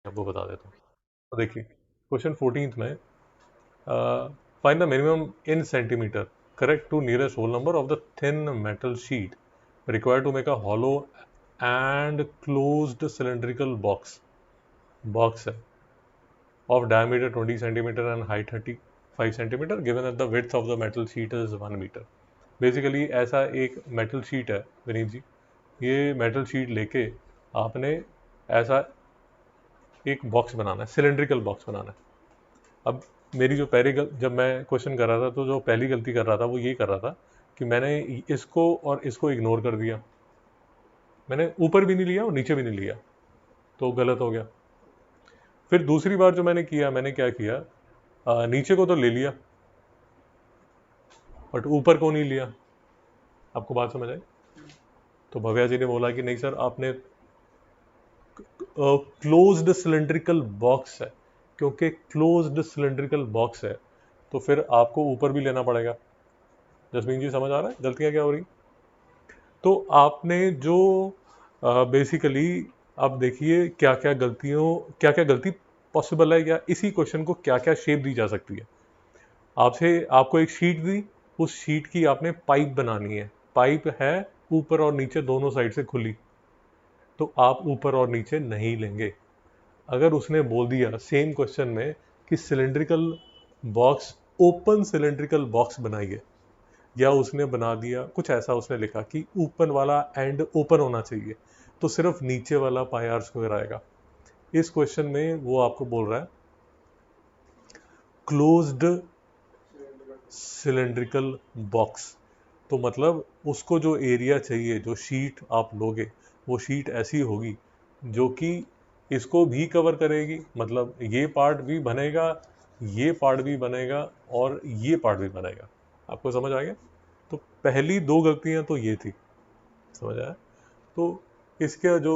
आपको बता देता हूँ। तो देखिए क्वेश्चन 14th में find the minimum in centimetre correct to nearest whole number of the thin metal sheet required to make a hollow and closed cylindrical box है of diameter 20 centimeter and height 35 centimeter given that the width of the metal sheet is 1 meter. Basically ऐसा एक metal sheet है विनीत जी, ये metal sheet लेके आपने ऐसा एक box बनाना है, सिलेंड्रिकल बॉक्स बनाना है। अब मेरी जो जब मैं क्वेश्चन कर रहा था तो जो पहली गलती कर रहा था वो ये कर रहा था कि मैंने इसको और इसको इग्नोर कर दिया, मैंने ऊपर भी नहीं लिया और नीचे भी नहीं लिया, तो गलत हो गया। फिर दूसरी बार जो मैंने किया, मैंने क्या किया, नीचे को तो ले लिया बट ऊपर को नहीं लिया। आपको बात समझ आई? तो भव्या जी ने बोला कि नहीं सर, आपने क्लोज्ड सिलेंड्रिकल बॉक्स है, क्योंकि क्लोज्ड सिलेंड्रिकल बॉक्स है तो फिर आपको ऊपर भी लेना पड़ेगा। जसमीन जी समझ आ रहा है गलतियां क्या हो रही? तो आपने जो बेसिकली आप देखिए क्या क्या गलती पॉसिबल है, या इसी क्वेश्चन को क्या क्या शेप दी जा सकती है। आपको एक शीट दी, उस शीट की आपने पाइप बनानी है, पाइप है ऊपर और नीचे दोनों साइड से खुली, तो आप ऊपर और नीचे नहीं लेंगे। अगर उसने बोल दिया सेम क्वेश्चन में कि cylindrical box, open cylindrical box बनाइए, या उसने बना दिया कुछ ऐसा, उसने लिखा कि ऊपर वाला एंड ओपन होना चाहिए, तो सिर्फ नीचे वाला पाई आर स्क्वायर आएगा। इस क्वेश्चन में वो आपको बोल रहा है क्लोज्ड सिलेंड्रिकल बॉक्स, तो मतलब उसको जो एरिया चाहिए, जो शीट आप लोगे, वो शीट ऐसी होगी जो कि इसको भी कवर करेगी, मतलब ये पार्ट भी बनेगा, ये पार्ट भी बनेगा और ये पार्ट भी बनेगा। आपको समझ आ गया? तो पहली दो गलतियां तो ये थी, समझ आया? तो इसका जो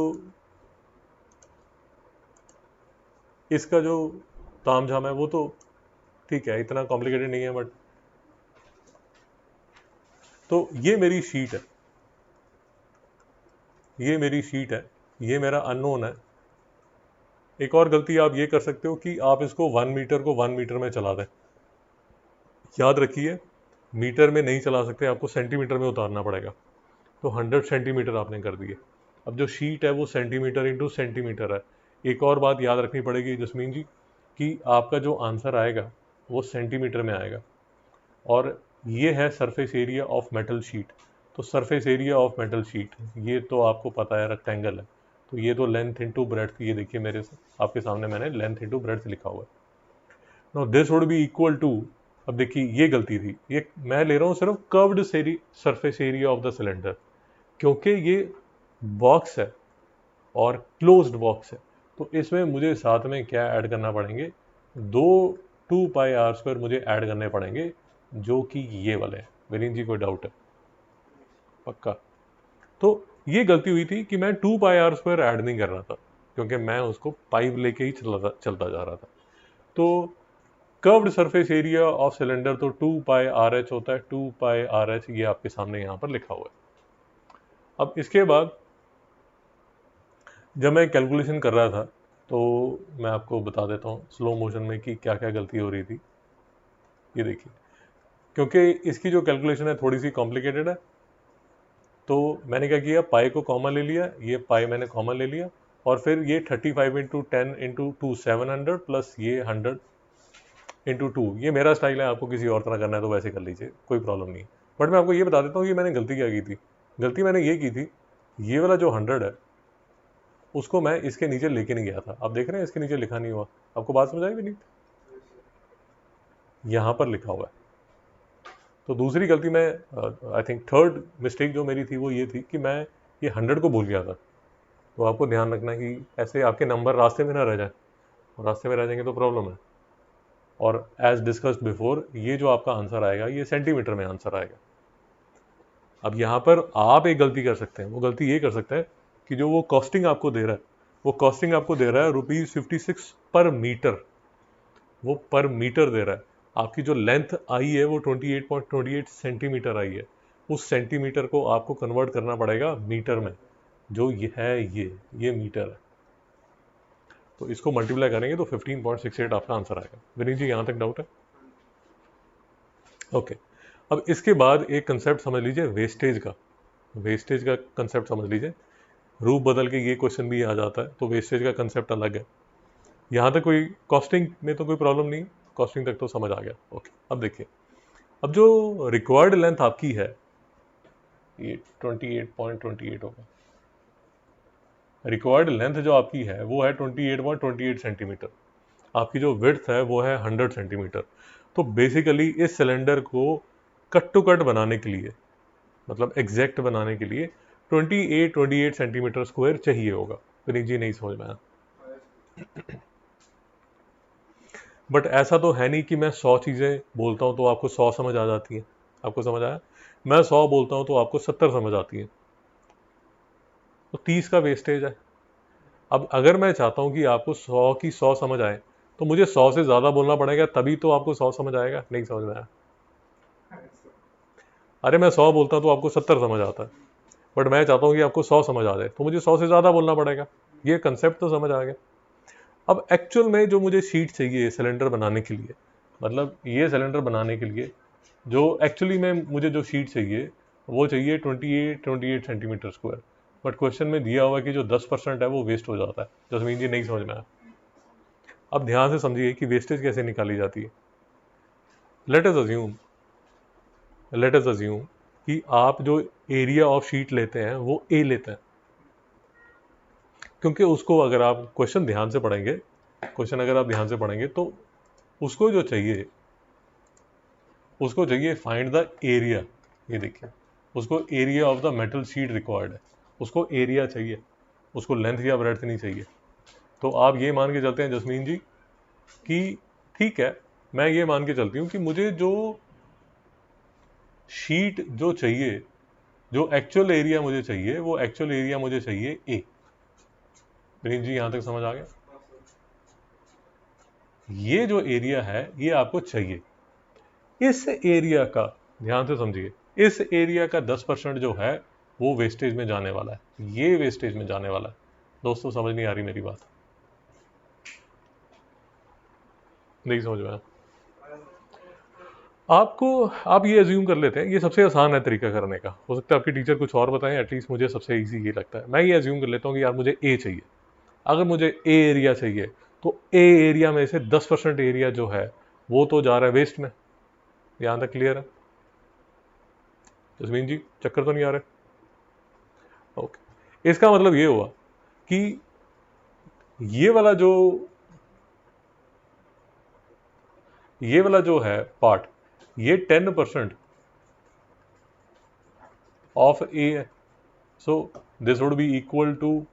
इसका जो ताम झाम है वो तो ठीक है, इतना कॉम्प्लिकेटेड नहीं है, बट तो ये मेरी शीट है, ये मेरी शीट है, ये मेरा अननोन है। एक और गलती आप ये कर सकते हो कि आप इसको 1 मीटर को 1 मीटर में चला दें। याद रखिए, मीटर में नहीं चला सकते, आपको सेंटीमीटर में उतारना पड़ेगा। तो 100 सेंटीमीटर आपने कर दिए। अब जो शीट है वो सेंटीमीटर इंटू सेंटीमीटर है। एक और बात याद रखनी पड़ेगी जसमीन जी, कि आपका जो आंसर आएगा वो सेंटीमीटर में आएगा, और ये है surface area of metal sheet. तो surface area of metal sheet, ये तो आपको पता है रेक्टेंगल है, तो ये तो लेंथ इंटू ब्रेड्थ, ये देखिए मेरे से आपके सामने मैंने लेंथ इंटू ब्रेड्थ लिखा हुआ है। Now this would be equal to, अब देखिए ये गलती थी, ये मैं ले रहा हूं सिर्फ curved surface area of the cylinder, क्योंकि ये बॉक्स है और क्लोज्ड बॉक्स है, तो इसमें मुझे साथ में क्या ऐड करना पड़ेंगे, दो 2 पाई r² मुझे ऐड करने पड़ेंगे, जो कि ये वाले हैं। विनीत जी कोई डाउट है? पक्का? तो ये गलती हुई थी कि मैं 2 पाई r² ऐड नहीं कर रहा था, क्योंकि मैं उसको पाइप लेके ही चलता जा रहा था। तो curved surface area of cylinder तो 2 पाई r h होता है, 2 पाई r h, ये आपके सामने यहाँ पर लिखा हुआ है। अब इसके बाद जब मैं कैलकुलेशन कर रहा था तो मैं आपको बता देता हूँ स्लो मोशन में कि क्या क्या गलती हो रही थी। ये देखिए, क्योंकि इसकी जो कैलकुलेशन है थोड़ी सी कॉम्प्लिकेटेड है, तो मैंने क्या किया, पाई को कॉमन ले लिया, ये पाई मैंने कॉमन ले लिया, और फिर ये 35 इंटू 10 इंटू 2 700 प्लस ये 100 इंटू 2। ये मेरा स्टाइल है, आपको किसी और तरह करना है तो वैसे कर लीजिए, कोई प्रॉब्लम नहीं। बट मैं आपको ये बता देता हूँ कि मैंने गलती क्या की थी। गलती मैंने ये की थी, ये वाला जो 100 है उसको मैं इसके नीचे लेके नहीं गया था। आप देख रहे हैं इसके नीचे लिखा नहीं हुआ, आपको बात समझ आई भी नहीं? यहाँ पर लिखा हुआ है। तो दूसरी गलती मैं, आई थिंक थर्ड मिस्टेक जो मेरी थी वो ये थी कि मैं ये 100 को भूल गया था। तो आपको ध्यान रखना कि ऐसे आपके नंबर रास्ते में ना रह जाए, और रास्ते में रह जाएंगे तो प्रॉब्लम है। और एज डिस्कस्ड बिफोर, ये जो आपका आंसर आएगा ये सेंटीमीटर में आंसर आएगा। अब यहाँ पर आप एक गलती कर सकते हैं, वो गलती ये कर सकते हैं कि जो वो कॉस्टिंग आपको दे रहा है, वो कॉस्टिंग आपको दे रहा है ₹56 पर मीटर, वो पर मीटर दे रहा है। आपकी जो लेंथ आई है वो 28.28 सेंटीमीटर आई है, उस सेंटीमीटर को आपको कन्वर्ट करना पड़ेगा मीटर में, जो ये है, ये मीटर है। तो इसको मल्टीप्लाई करेंगे तो 15.68 आपका आंसर आएगा। विनीत जी यहाँ तक डाउट है? ओके। अब इसके बाद एक कंसेप्ट समझ लीजिए वेस्टेज का। वेस्टेज का कंसेप्ट समझ लीजिए, रूप बदल के ये क्वेश्चन भी आ जाता है, तो वेस्टेज का कंसेप्ट अलग है। यहाँ तक कोई कॉस्टिंग में तो कोई प्रॉब्लम नहीं, कॉस्टिंग तक तो समझ आ गया। ओके, अब देखिए, अब जो रिक्वायर्ड लेंथ आपकी है ये 28.28 होगा। रिक्वायर्ड लेंथ जो आपकी है वो है 28.28 सेंटीमीटर। आपकी जो विड्थ है वो है 100 सेंटीमीटर। तो बेसिकली इस सिलेंडर को कट टू कट बनाने के लिए, मतलब एग्जैक्ट बनाने के लिए 28 सेंटीमीटर स्क्वायर चाहिए होगा। विनीत जी नहीं समझ में आया? बट ऐसा तो है नहीं कि मैं 100 चीज़ें बोलता हूँ तो आपको 100 समझ आ जाती है। आपको समझ आया? मैं 100 बोलता हूँ तो आपको 70 समझ आती है, तो 30 का वेस्टेज है। अब अगर मैं चाहता हूँ कि आपको 100 की 100 समझ आए तो मुझे 100 से ज़्यादा बोलना पड़ेगा, तभी तो आपको 100 समझ आएगा। नहीं समझ में आया? अरे मैं 100 बोलता हूँ तो आपको 70 समझ आता है, बट मैं चाहता हूँ कि आपको 100 समझ आ जाए तो मुझे 100 से ज़्यादा बोलना पड़ेगा। ये कंसेप्ट तो समझ आ गया। अब एक्चुअल में जो मुझे शीट चाहिए सिलेंडर बनाने के लिए, मतलब ये सिलेंडर बनाने के लिए जो एक्चुअली में मुझे जो शीट चाहिए वो चाहिए 28 सेंटीमीटर स्क्वायर। बट क्वेश्चन में दिया हुआ है कि जो 10% है वो वेस्ट हो जाता है। जसमीन जी नहीं समझ में आया? अब ध्यान से समझिए कि वेस्टेज कैसे निकाली जाती है। लेट अस अज्यूम कि आप जो एरिया ऑफ शीट लेते हैं वो ए लेते हैं, क्योंकि उसको अगर आप क्वेश्चन ध्यान से पढ़ेंगे, क्वेश्चन अगर आप ध्यान से पढ़ेंगे तो उसको जो चाहिए, उसको चाहिए फाइंड द एरिया। ये देखिए, उसको area of the metal sheet required है, उसको एरिया चाहिए, उसको लेंथ या ब्रेड्थ नहीं चाहिए। तो आप ये मान के चलते हैं जसमीन जी कि ठीक है, मैं ये मान के चलती हूँ कि मुझे जो शीट जो चाहिए, जो एक्चुअल एरिया मुझे चाहिए, वो एक्चुअल एरिया मुझे चाहिए ए। विनीत जी यहां तक समझ आ गया? ये जो एरिया है ये आपको चाहिए। इस एरिया का, ध्यान से समझिए, इस एरिया का 10% जो है वो वेस्टेज में जाने वाला है, ये वेस्टेज में जाने वाला है। दोस्तों समझ नहीं आ रही मेरी बात? नहीं समझ में आया? आपको, आप ये अज्यूम कर लेते हैं, ये सबसे आसान है तरीका करने का। हो सकता है आपके टीचर कुछ और बताएं, एटलीस्ट मुझे सबसे इजी ये लगता है। मैं ये अज्यूम कर लेता हूँ कि यार मुझे ए चाहिए। अगर मुझे ए एरिया चाहिए तो ए एरिया में से 10% एरिया जो है वो तो जा रहा है वेस्ट में। यहां तक क्लियर है? जसमीन जी चक्कर तो नहीं आ रहा? ओके, इसका मतलब ये हुआ कि ये वाला जो, ये वाला जो है पार्ट, ये 10% ऑफ ए है। So this would be equal to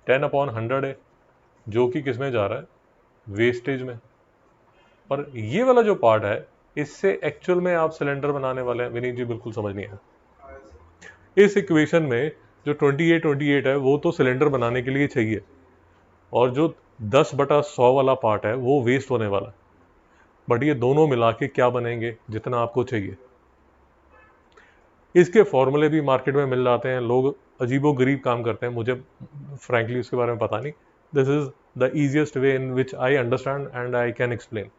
10/100 है, जो कि किस में जा रहा है? वेस्टेज में। और ये वाला जो पार्ट है, इससे एक्चुअल में आप सिलेंडर बनाने वाले हैं। विनीत जी बिल्कुल समझ नहीं आया? इस इक्वेशन में जो 28 है वो तो सिलेंडर बनाने के लिए चाहिए, और जो 10/100 वाला पार्ट है वो वेस्ट होने वाला है। बट ये दोनों मिला के क्या बनेंगे? जितना आपको चाहिए। इसके फॉर्मूले भी मार्केट में मिल जाते हैं, लोग अजीबो गरीब काम करते हैं, मुझे फ्रैंकली उसके बारे में पता नहीं। This is the easiest way in which I understand and I can explain.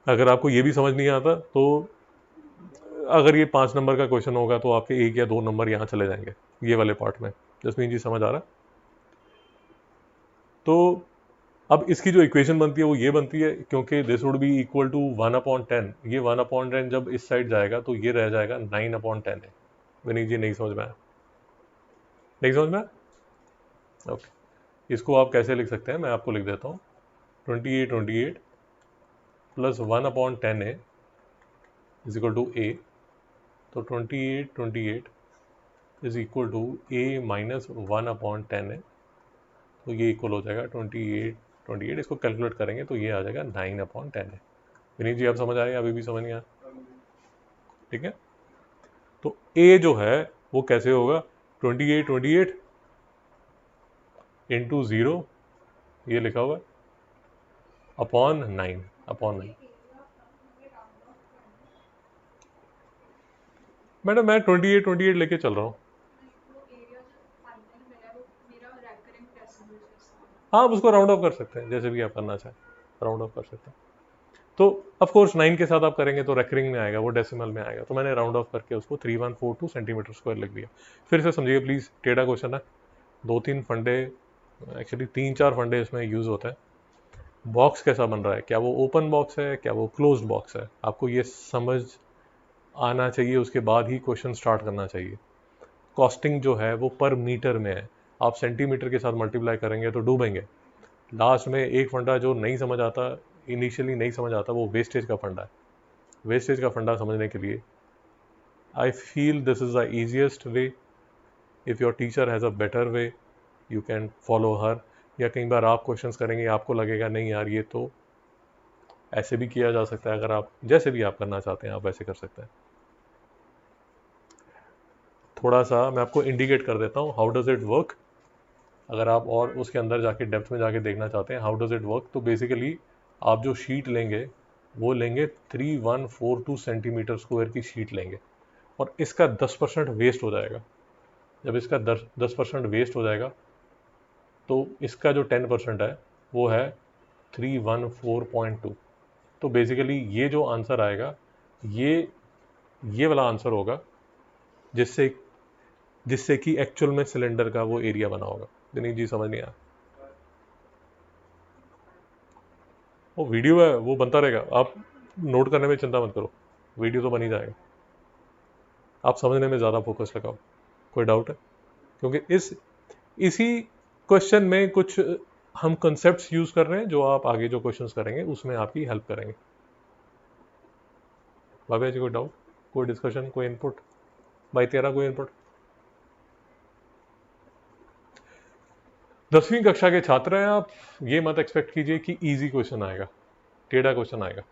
अगर आपको ये भी समझ नहीं आता तो अगर ये 5 नंबर का क्वेश्चन होगा तो आपके 1 या 2 नंबर यहाँ चले जाएंगे ये वाले पार्ट में। जसमीन जी समझ आ रहा है? तो अब इसकी जो इक्वेशन बनती है वो ये बनती है, क्योंकि this would be equal to 1/10। ये 1/10 जब इस साइड जाएगा तो ये रह जाएगा 9/10 है। विनीत जी नहीं समझ में आया? नहीं समझ में आया? ओके, इसको आप कैसे लिख सकते हैं मैं आपको लिख देता हूँ। 28 plus 1/10 A is equal to A. तो 28 is equal to A minus 1/10 है। तो ये इक्वल हो जाएगा 28। इसको कैलकुलेट करेंगे तो ये आ जाएगा 9/10 है। विनीत जी आप समझ आए? अभी भी समझ नहीं आया? ठीक है, तो ए जो है वो कैसे होगा? 28 इंटू 0, ये लिखा हुआ अपॉन 9। मैडम मैं 28 लेके चल रहा हूँ। हाँ, आप उसको राउंड ऑफ कर सकते हैं, जैसे भी आप करना चाहें राउंड ऑफ कर सकते हैं। तो ऑफ कोर्स 9 के साथ आप करेंगे तो रेकरिंग में आएगा, वो डेसिमल में आएगा, तो मैंने राउंड ऑफ करके उसको 3142 सेंटीमीटर स्क्वायर लिख दिया। फिर से समझिए प्लीज, टेढ़ा क्वेश्चन है, 2-3 फंडे, एक्चुअली 3-4 फंडे इसमें यूज होते हैं। बॉक्स कैसा बन रहा है, क्या वो ओपन बॉक्स है, क्या वो क्लोज्ड बॉक्स है, आपको ये समझ आना चाहिए, उसके बाद ही क्वेश्चन स्टार्ट करना चाहिए। कॉस्टिंग जो है वो पर मीटर में है, आप सेंटीमीटर के साथ मल्टीप्लाई करेंगे तो डूबेंगे। लास्ट में एक फंडा जो नहीं समझ आता, इनिशियली नहीं समझ आता, वो वेस्टेज का फंडा है। वेस्टेज का फंडा समझने के लिए I feel this is the easiest way. If your teacher has a better way you can follow her. या कई बार आप क्वेश्चंस करेंगे, आपको लगेगा नहीं यार ये तो ऐसे भी किया जा सकता है, अगर आप जैसे भी आप करना चाहते हैं आप वैसे कर सकते हैं। थोड़ा सा मैं आपको इंडिकेट कर देता हूँ हाउ डज इट वर्क। अगर आप और उसके अंदर जाके डेप्थ में जाके देखना चाहते हैं हाउ डज इट वर्क, तो बेसिकली आप जो शीट लेंगे वो लेंगे 3142 सेंटीमीटर स्क्वायर की शीट लेंगे, और इसका 10% वेस्ट हो जाएगा। जब इसका 10% वेस्ट हो जाएगा तो इसका जो 10% है वो है 314.2। तो बेसिकली ये जो आंसर आएगा ये ये वाला आंसर होगा, जिससे जिससे कि एक्चुअल में सिलेंडर का वो एरिया बना होगा। दिनेश जी समझ नहीं आया, वो वीडियो है वो बनता रहेगा, आप नोट करने में चिंता मत करो, वीडियो तो बन ही जाएगा। आप समझने में ज़्यादा फोकस लगाओ। कोई डाउट है? क्योंकि इसी क्वेश्चन में कुछ हम कंसेप्ट्स यूज कर रहे हैं जो आप आगे जो क्वेश्चंस करेंगे उसमें आपकी हेल्प करेंगे। भाभी जी कोई डाउट, कोई डिस्कशन, कोई इनपुट? भाई तेरा कोई इनपुट? 10वीं कक्षा के छात्र हैं आप, ये मत एक्सपेक्ट कीजिए कि इजी क्वेश्चन आएगा, टेढ़ा क्वेश्चन आएगा।